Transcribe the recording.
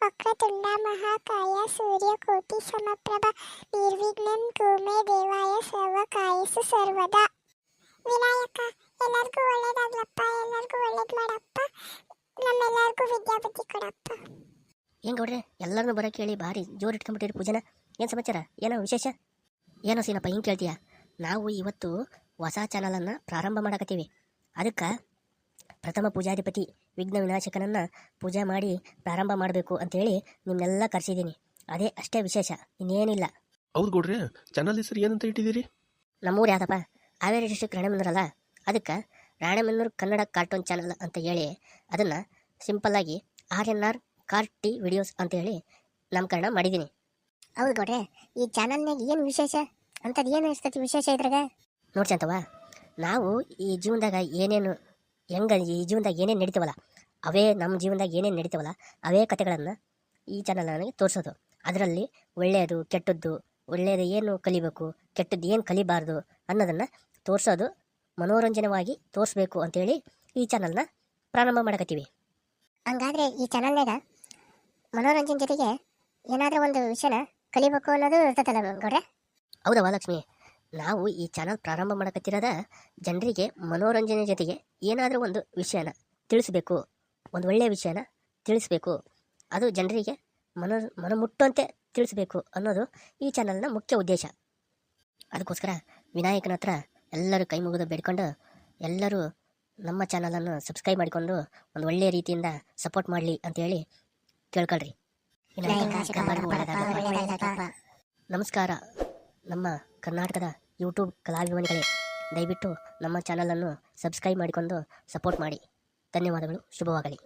ವಕ್ರತುಂಡ ಮಹಾಕಾಯ ಸೂರ್ಯಕೋಟಿ ಸಮಪ್ರಭ ನಿರ್ವಿಘ್ನಂ ಕುರುಮೇ ದೇವಾಯ ಸರ್ವಕಾಯಸು ಸರ್ವದಾ. ವಿನಾಯಕ ಎಲ್ಲರಿಗೂ ಒಳ್ಳೇದಾಗ್ಲಪ್ಪ, ಎಲ್ಲರಿಗೂ ಒಳ್ಳೇದು ಮಾಡಪ್ಪ, ನಮ್ಮೆಲ್ಲರಿಗೂ ವಿದ್ಯಾಬುದ್ಧಿ ಕೊಡಪ್ಪ. ಹೆಂಗೆ ಗೌಡ್ರೆ ಎಲ್ಲರನ್ನೂ ಬರೋಕೆ ಹೇಳಿ ಭಾರಿ ಜೋರು ಇಟ್ಕೊಂಡ್ಬಿಟ್ಟಿರಿ ಪೂಜೆನ. ಏನು ಸಮಾಚಾರ, ಏನೋ ವಿಶೇಷ? ಏನೋ ಸೀನಪ್ಪ ಹಿಂಗೆ ಕೇಳ್ತೀಯ? ನಾವು ಇವತ್ತು ಹೊಸ ಚಾನಲನ್ನು ಪ್ರಾರಂಭ ಮಾಡಕತ್ತೀವಿ. ಅದಕ್ಕೆ ಪ್ರಥಮ ಪೂಜಾಧಿಪತಿ ವಿಘ್ನ ವಿನಾಶಕನನ್ನು ಪೂಜೆ ಮಾಡಿ ಪ್ರಾರಂಭ ಮಾಡಬೇಕು ಅಂತೇಳಿ ನಿಮ್ಮನ್ನೆಲ್ಲ ಕರೆಸಿದ್ದೀನಿ. ಅದೇ ಅಷ್ಟೇ ವಿಶೇಷ, ಇನ್ನೇನಿಲ್ಲ. ಹೌದು ಗೌಡ್ರೆ, ಚಾನಲ್ ಹೆಸರು ಏನಂತ ಇಟ್ಟಿದ್ದೀರಿ? ನಮ್ಮೂರು ಯಾವ್ದಪ್ಪ, ಹಾವೇರಿ ಡಿಸ್ಟ್ರಿಕ್ಟ್ ರಾಣೆಬೆನ್ನೂರಲ್ಲ, ಅದಕ್ಕೆ ರಾಣೆಬೆನ್ನೂರು ಕನ್ನಡ ಕಾರ್ಟೂನ್ ಚಾನಲ್ ಅಂತ ಹೇಳಿ ಅದನ್ನು ಸಿಂಪಲ್ಲಾಗಿ RNR ಕಾರ್ಟಿ ವಿಡಿಯೋಸ್ ಅಂತೇಳಿ ನಾಮಕರಣ ಮಾಡಿದ್ದೀನಿ. ಹೌದು ಗೌಡ್ರೆ, ಈ ಚಾನಲ್ನಾಗ ಏನು ವಿಶೇಷ ಅಂಥದ್ದು ಏನು ಇರ್ತೈತಿ ವಿಶೇಷ ಇದ್ರಾಗ? ನೋಡ್ಸಂತವ, ನಾವು ಈ ಜೀವನದಾಗ ಏನೇನು ಹೆಂಗೆ ಈ ಜೀವನದಾಗ ಏನೇನು ನಡೀತೀವಲ್ಲ, ಅವೇ ನಮ್ಮ ಜೀವನದಾಗ ಏನೇನು ನಡೀತೀವಲ್ಲ ಅವೇ ಕಥೆಗಳನ್ನು ಈ ಚಾನಲ್ ನನಗೆ ತೋರಿಸೋದು. ಅದರಲ್ಲಿ ಒಳ್ಳೆಯದು ಕೆಟ್ಟದ್ದು, ಒಳ್ಳೆಯದು ಏನು ಕಲಿಬೇಕು, ಕೆಟ್ಟದ್ದು ಏನು ಕಲಿಬಾರ್ದು ಅನ್ನೋದನ್ನು ತೋರಿಸೋದು, ಮನೋರಂಜನವಾಗಿ ತೋರಿಸ್ಬೇಕು ಅಂತೇಳಿ ಈ ಚಾನಲ್ನ ಪ್ರಾರಂಭ ಮಾಡಕತ್ತೀವಿ. ಹಂಗಾದ್ರೆ ಈ ಚಾನಲ್ನಾಗ ಮನೋರಂಜನೆ ಜೊತೆಗೆ ಏನಾದರೂ ಒಂದು ವಿಷಯನ ಕಲಿಬೇಕು ಅನ್ನೋದು ಇರ್ತೈತಲ್ಲ ಗೌಡ್ರೆ? ಹೌದವ ಲಕ್ಷ್ಮಿ, ನಾವು ಈ ಚಾನಲ್ ಪ್ರಾರಂಭ ಮಾಡಕತ್ತಿರೋದ ಜನರಿಗೆ ಮನೋರಂಜನೆ ಜೊತೆಗೆ ಏನಾದರೂ ಒಂದು ವಿಷಯನ ತಿಳಿಸ್ಬೇಕು, ಒಂದು ಒಳ್ಳೆಯ ವಿಷಯನ ತಿಳಿಸ್ಬೇಕು, ಅದು ಜನರಿಗೆ ಮನಮುಟ್ಟುವಂತೆ ತಿಳಿಸ್ಬೇಕು ಅನ್ನೋದು ಈ ಚಾನಲ್ನ ಮುಖ್ಯ ಉದ್ದೇಶ. ಅದಕ್ಕೋಸ್ಕರ ವಿನಾಯಕನ ಹತ್ರ ಎಲ್ಲರೂ ಕೈ ಮುಗಿದು ಬೇಡ್ಕೊಂಡು ಎಲ್ಲರೂ ನಮ್ಮ ಚಾನಲನ್ನು ಸಬ್ಸ್ಕ್ರೈಬ್ ಮಾಡಿಕೊಂಡು ಒಂದು ಒಳ್ಳೆಯ ರೀತಿಯಿಂದ ಸಪೋರ್ಟ್ ಮಾಡಲಿ ಅಂತೇಳಿ ಕೇಳ್ಕೊಳ್ರಿ. ನಮಸ್ಕಾರ ನಮ್ಮ ಕರ್ನಾಟಕದ ಯೂಟ್ಯೂಬ್ ಕಲಾಭಿಮಾನಿಗಳೇ, ದಯವಿಟ್ಟು ನಮ್ಮ ಚಾನಲನ್ನು ಸಬ್ಸ್ಕ್ರೈಬ್ ಮಾಡಿಕೊಂಡು ಸಪೋರ್ಟ್ ಮಾಡಿ. ಧನ್ಯವಾದಗಳು, ಶುಭವಾಗಲಿ.